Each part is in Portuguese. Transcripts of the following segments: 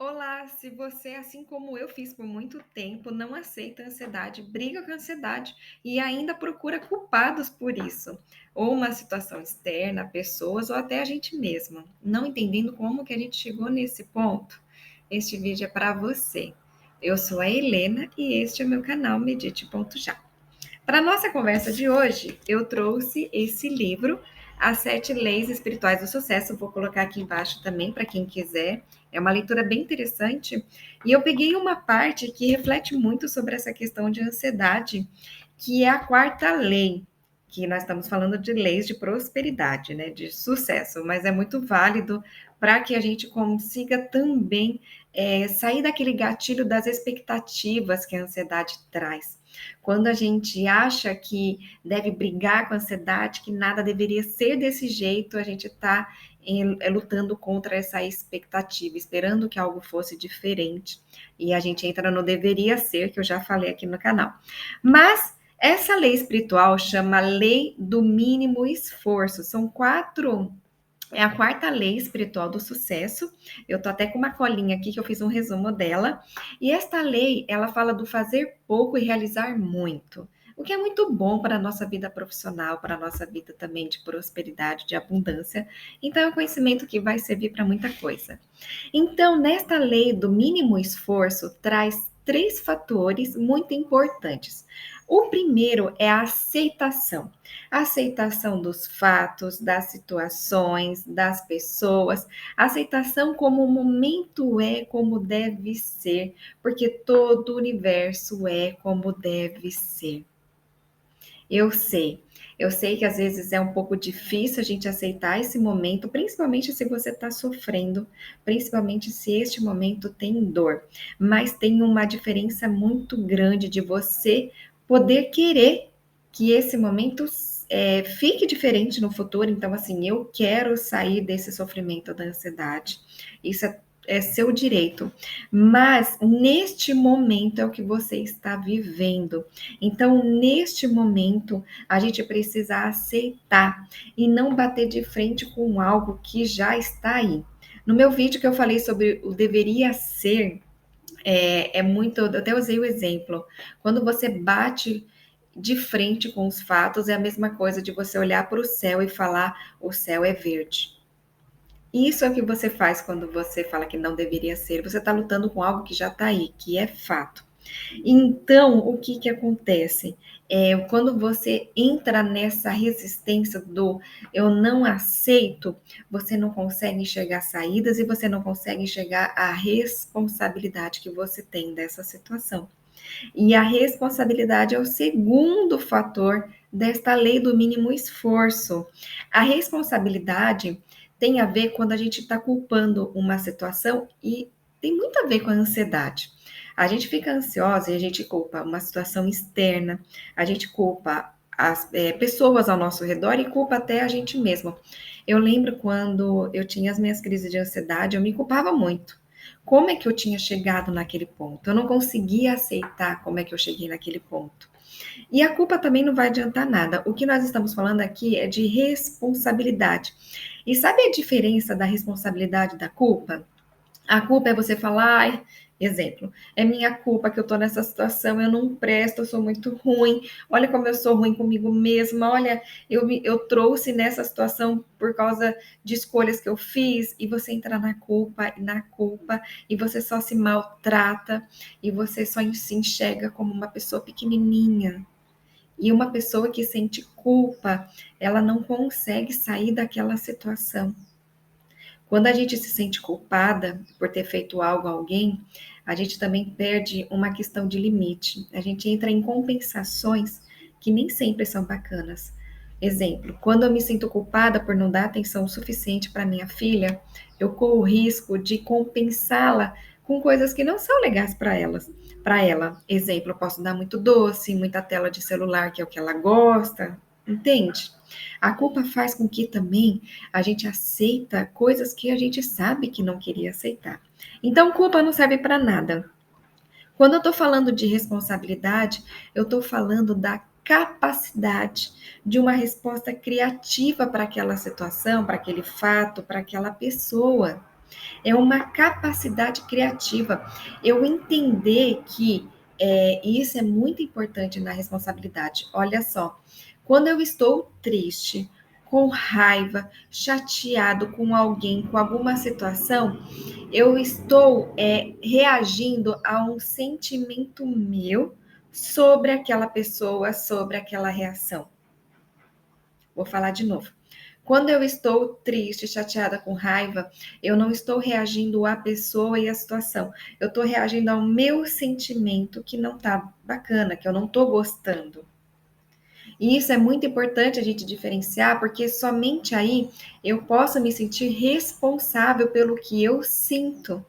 Olá, se você, assim como eu fiz por muito tempo, não aceita a ansiedade, briga com a ansiedade e ainda procura culpados por isso, ou uma situação externa, pessoas ou até a gente mesma, não entendendo como que a gente chegou nesse ponto, este vídeo é para você. Eu sou a Helena e este é o meu canal Medite.já. Para a nossa conversa de hoje, eu trouxe esse livro, As Sete Leis Espirituais do Sucesso. Vou colocar aqui embaixo também para quem quiser. É uma leitura bem interessante. E eu peguei uma parte que reflete muito sobre essa questão de ansiedade, que é a quarta lei, que nós estamos falando de leis de prosperidade, né, de sucesso, mas é muito válido para que a gente consiga também sair daquele gatilho das expectativas que a ansiedade traz. Quando a gente acha que deve brigar com a ansiedade, que nada deveria ser desse jeito, a gente está lutando contra essa expectativa, esperando que algo fosse diferente. E a gente entra no deveria ser, que eu já falei aqui no canal. Mas essa lei espiritual chama lei do mínimo esforço. São quatro. É a quarta lei espiritual do sucesso. Eu tô até com uma colinha aqui que eu fiz um resumo dela. E esta lei, ela fala do fazer pouco e realizar muito. O que é muito bom para a nossa vida profissional, para a nossa vida também de prosperidade, de abundância. Então, é um conhecimento que vai servir para muita coisa. Então, nesta lei do mínimo esforço, traz três fatores muito importantes. O primeiro é a aceitação dos fatos, das situações, das pessoas, a aceitação como o momento é, como deve ser, porque todo o universo é como deve ser. Eu sei. Eu sei que às vezes é um pouco difícil a gente aceitar esse momento, principalmente se você está sofrendo, principalmente se este momento tem dor. Mas tem uma diferença muito grande de você poder querer que esse momento fique diferente no futuro. Então, assim, eu quero sair desse sofrimento da ansiedade. Isso é seu direito. Mas neste momento é o que você está vivendo. Então, neste momento, a gente precisa aceitar e não bater de frente com algo que já está aí. No meu vídeo que eu falei sobre o deveria ser, muito. Eu até usei o exemplo. Quando você bate de frente com os fatos, é a mesma coisa de você olhar para o céu e falar: o céu é verde. Isso é o que você faz quando você fala que não deveria ser. Você está lutando com algo que já está aí, que é fato. Então, o que que acontece? Quando você entra nessa resistência do eu não aceito, você não consegue enxergar saídas e você não consegue enxergar a responsabilidade que você tem dessa situação. E a responsabilidade é o segundo fator desta lei do mínimo esforço. A responsabilidade tem a ver quando a gente está culpando uma situação e tem muito a ver com a ansiedade. A gente fica ansiosa e a gente culpa uma situação externa, a gente culpa as pessoas ao nosso redor e culpa até a gente mesmo. Eu lembro quando eu tinha as minhas crises de ansiedade, eu me culpava muito. Como é que eu tinha chegado naquele ponto? Eu não conseguia aceitar como é que eu cheguei naquele ponto. E a culpa também não vai adiantar nada. O que nós estamos falando aqui é de responsabilidade. E sabe a diferença da responsabilidade e da culpa? A culpa é você falar, ai, exemplo, é minha culpa que eu tô nessa situação, eu não presto, eu sou muito ruim, olha como eu sou ruim comigo mesma, olha, eu trouxe nessa situação por causa de escolhas que eu fiz, e você entra na culpa, e você só se maltrata, e você só se enxerga como uma pessoa pequenininha. E uma pessoa que sente culpa, ela não consegue sair daquela situação. Quando a gente se sente culpada por ter feito algo a alguém, a gente também perde uma questão de limite. A gente entra em compensações que nem sempre são bacanas. Exemplo, quando eu me sinto culpada por não dar atenção suficiente para minha filha, eu corro o risco de compensá-la com coisas que não são legais para elas. Para ela, exemplo, eu posso dar muito doce, muita tela de celular, que é o que ela gosta, entende? A culpa faz com que também a gente aceita coisas que a gente sabe que não queria aceitar. Então, culpa não serve para nada. Quando eu estou falando de responsabilidade, eu estou falando da capacidade de uma resposta criativa para aquela situação, para aquele fato, para aquela pessoa. É uma capacidade criativa. Eu entender que isso é muito importante na responsabilidade. Olha só, quando eu estou triste, com raiva, chateado com alguém, com alguma situação, eu estou reagindo a um sentimento meu sobre aquela pessoa, sobre aquela reação. Vou falar de novo. Quando eu estou triste, chateada, com raiva, eu não estou reagindo à pessoa e à situação. Eu estou reagindo ao meu sentimento que não tá bacana, que eu não estou gostando. E isso é muito importante a gente diferenciar, porque somente aí eu posso me sentir responsável pelo que eu sinto.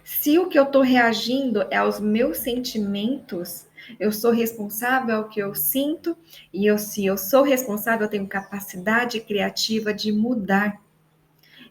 Se o que eu estou reagindo é aos meus sentimentos, eu sou responsável ao que eu sinto, e se eu sou responsável, eu tenho capacidade criativa de mudar.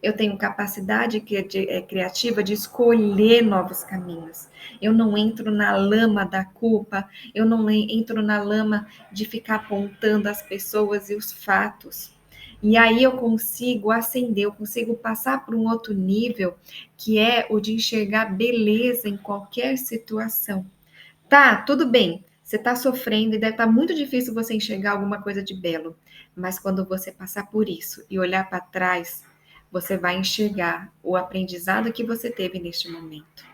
Eu tenho capacidade criativa de escolher novos caminhos. Eu não entro na lama da culpa, eu não entro na lama de ficar apontando as pessoas e os fatos. E aí eu consigo ascender, eu consigo passar para um outro nível, que é o de enxergar beleza em qualquer situação. Tá, tudo bem. Você está sofrendo e deve estar muito difícil você enxergar alguma coisa de belo. Mas quando você passar por isso e olhar para trás, você vai enxergar o aprendizado que você teve neste momento.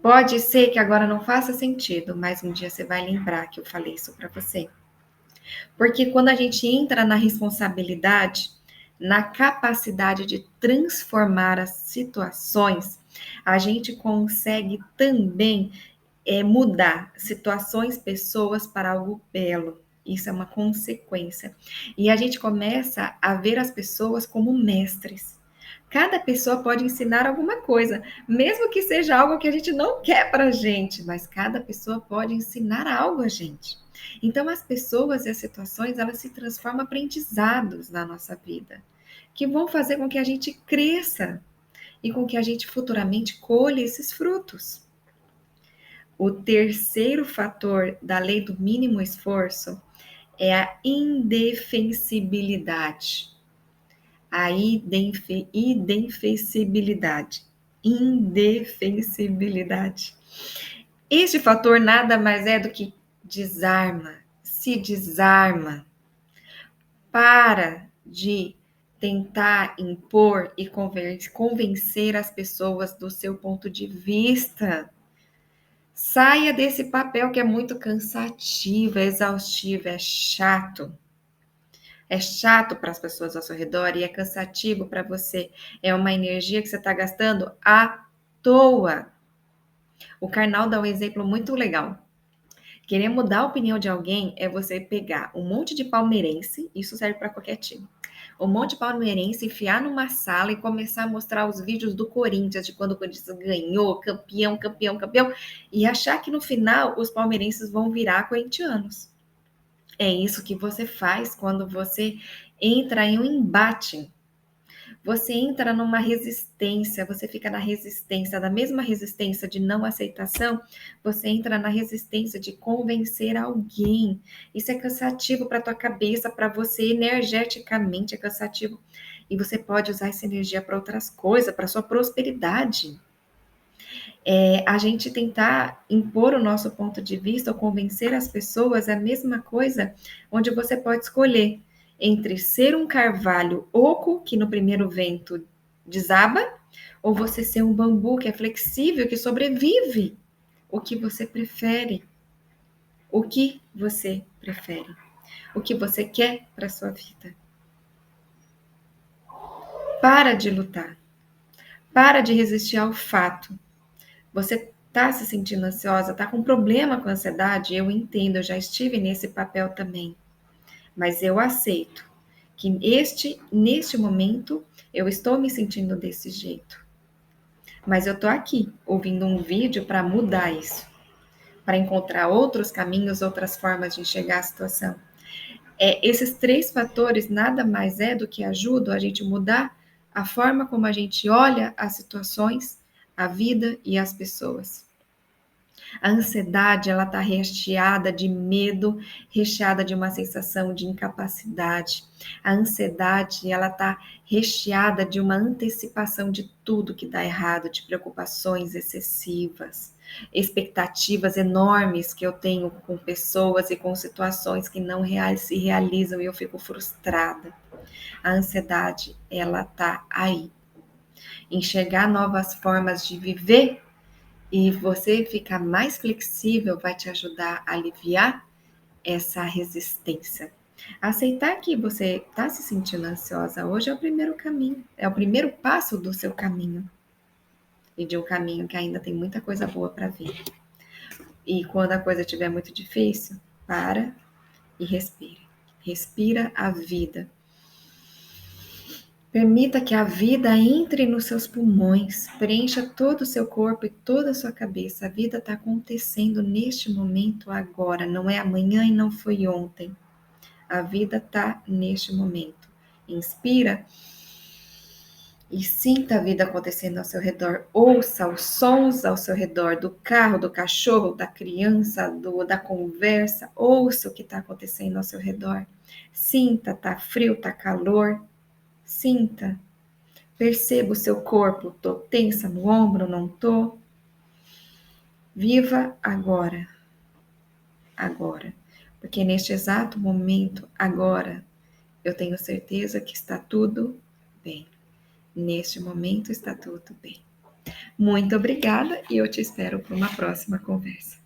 Pode ser que agora não faça sentido, mas um dia você vai lembrar que eu falei isso para você. Porque quando a gente entra na responsabilidade, na capacidade de transformar as situações, a gente consegue também mudar situações, pessoas para algo belo. Isso é uma consequência. E a gente começa a ver as pessoas como mestres. Cada pessoa pode ensinar alguma coisa, mesmo que seja algo que a gente não quer para a gente, mas cada pessoa pode ensinar algo a gente. Então, as pessoas e as situações, elas se transformam em aprendizados na nossa vida, que vão fazer com que a gente cresça e com que a gente futuramente colhe esses frutos. O terceiro fator da lei do mínimo esforço é a indefensibilidade. A indefensibilidade. Indefensibilidade. Este fator nada mais é do que desarma, se desarma. Para de tentar impor e convencer as pessoas do seu ponto de vista. Saia desse papel que é muito cansativo, é exaustivo, é chato. É chato para as pessoas ao seu redor e é cansativo para você. É uma energia que você está gastando à toa. O Karnal dá um exemplo muito legal. Querer mudar a opinião de alguém é você pegar um monte de palmeirense, isso serve para qualquer time. Um monte de palmeirense, enfiar numa sala e começar a mostrar os vídeos do Corinthians, de quando o Corinthians ganhou, campeão, campeão, campeão, e achar que no final os palmeirenses vão virar corintianos. É isso que você faz quando você entra em um embate. Você entra numa resistência, você fica na resistência, da mesma resistência de não aceitação, você entra na resistência de convencer alguém. Isso é cansativo para tua cabeça, para você energeticamente é cansativo. E você pode usar essa energia para outras coisas, para sua prosperidade. A gente tentar impor o nosso ponto de vista ou convencer as pessoas é a mesma coisa, onde você pode escolher entre ser um carvalho oco, que no primeiro vento desaba, ou você ser um bambu que é flexível, que sobrevive. O que você prefere? O que você prefere? O que você quer para a sua vida? Para de lutar. Para de resistir ao fato. Você está se sentindo ansiosa, está com problema com ansiedade? Eu entendo, eu já estive nesse papel também. Mas eu aceito que neste momento, eu estou me sentindo desse jeito. Mas eu estou aqui, ouvindo um vídeo para mudar isso. Para encontrar outros caminhos, outras formas de enxergar a situação. Esses três fatores nada mais é do que ajudam a gente mudar a forma como a gente olha as situações, a vida e as pessoas. A ansiedade, ela está recheada de medo, recheada de uma sensação de incapacidade. A ansiedade, ela está recheada de uma antecipação de tudo que dá errado, de preocupações excessivas, expectativas enormes que eu tenho com pessoas e com situações que não se realizam e eu fico frustrada. A ansiedade, ela está aí. Enxergar novas formas de viver e você ficar mais flexível vai te ajudar a aliviar essa resistência. Aceitar que você está se sentindo ansiosa hoje é o primeiro caminho, é o primeiro passo do seu caminho. E de um caminho que ainda tem muita coisa boa para vir. E quando a coisa estiver muito difícil, para e respira. Respira a vida. Permita que a vida entre nos seus pulmões, preencha todo o seu corpo e toda a sua cabeça. A vida está acontecendo neste momento agora, não é amanhã e não foi ontem. A vida está neste momento. Inspira e sinta a vida acontecendo ao seu redor. Ouça os sons ao seu redor, do carro, do cachorro, da criança, da conversa. Ouça o que está acontecendo ao seu redor. Sinta, tá frio, tá calor. Sinta. Perceba o seu corpo. Tô tensa no ombro, não tô? Viva agora. Agora. Porque neste exato momento, agora, eu tenho certeza que está tudo bem. Neste momento está tudo bem. Muito obrigada e eu te espero para uma próxima conversa.